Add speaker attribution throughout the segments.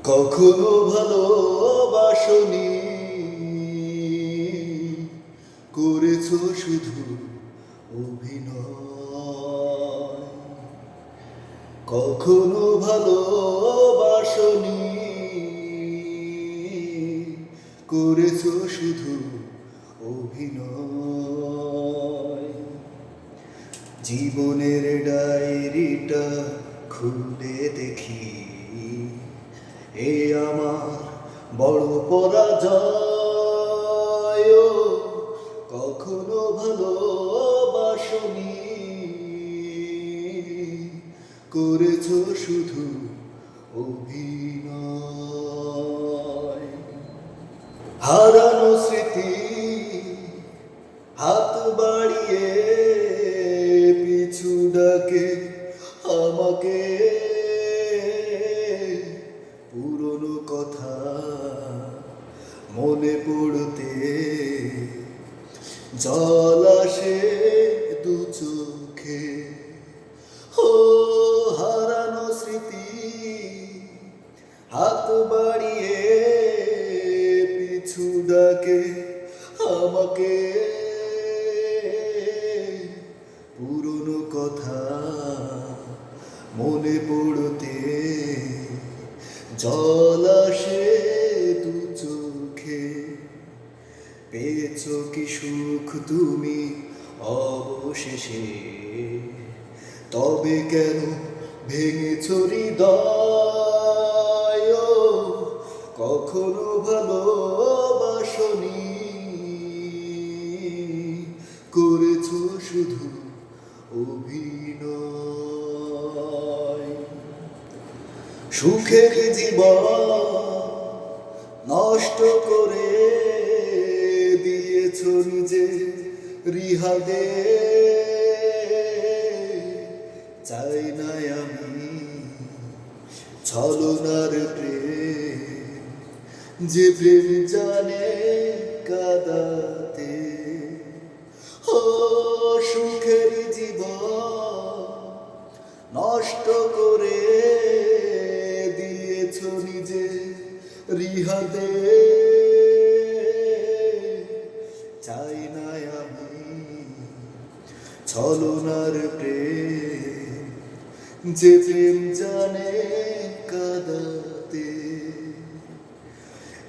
Speaker 1: কখনো ভালোবাসনি, করেছো শুধু অভিনয়। কখনো ভালোবাসনি, করেছো শুধু অভিনয়। জীবনের ডায়েরিটা খুলে দেখি, এ আমার বড় পরাজয়। কখনো ভালোবাসনি, করেছো শুধু অভিনয়। হারানো স্মৃতি হাত বাড়িয়ে পিছু ডাকে আমাকে, পুরনো কথা মনে পড়তে জল আসে দু চোখে। ও হারানো স্মৃতি হাত বাড়িয়ে পিছু ডাকে আমাকে, পুরনো কথা মনে পড়তে জল আসে দু চোখে। পেয়েছো কি সুখ তুমি অবশেষে, তবে কেন ভেঙেছো হৃদয়? কখনো ভালোবাসনি, করেছো শুধু অভিনয়। সুখের জীবন নষ্ট করে দিয়েছো নিজে রিহাদে। চাই না আমি ছলনার প্রেম, যে প্রেম জানে কাঁদাতে। ও সুখের জীবন নষ্ট করে দিয়েছো নিজে রিহাদে। চাই না আমি ছলনার প্রেম, যে প্রেম জানে কাঁদাতে।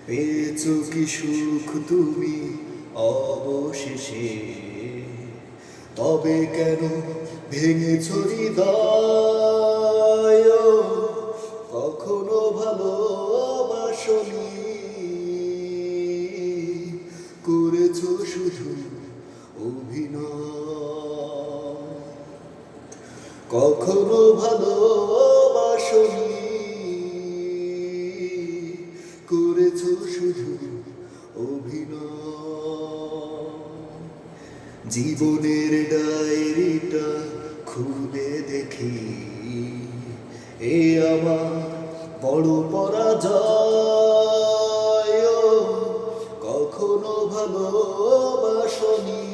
Speaker 1: পেয়েছো কি সুখ তুমি অবশেষে, তবে কেন ভেঙেছো হৃদয়? কখনো ভালোবাসনি, করেছো শুধু অভিনয়। কখনো ভালোবাসনি, করেছো শুধু অভিনয়। জীবনের ডায়েরিটা খুলে দেখি, এ আমার বড় পরাজয়। কখনো ভালোবাসনি,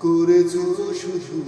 Speaker 1: করেছো শুধু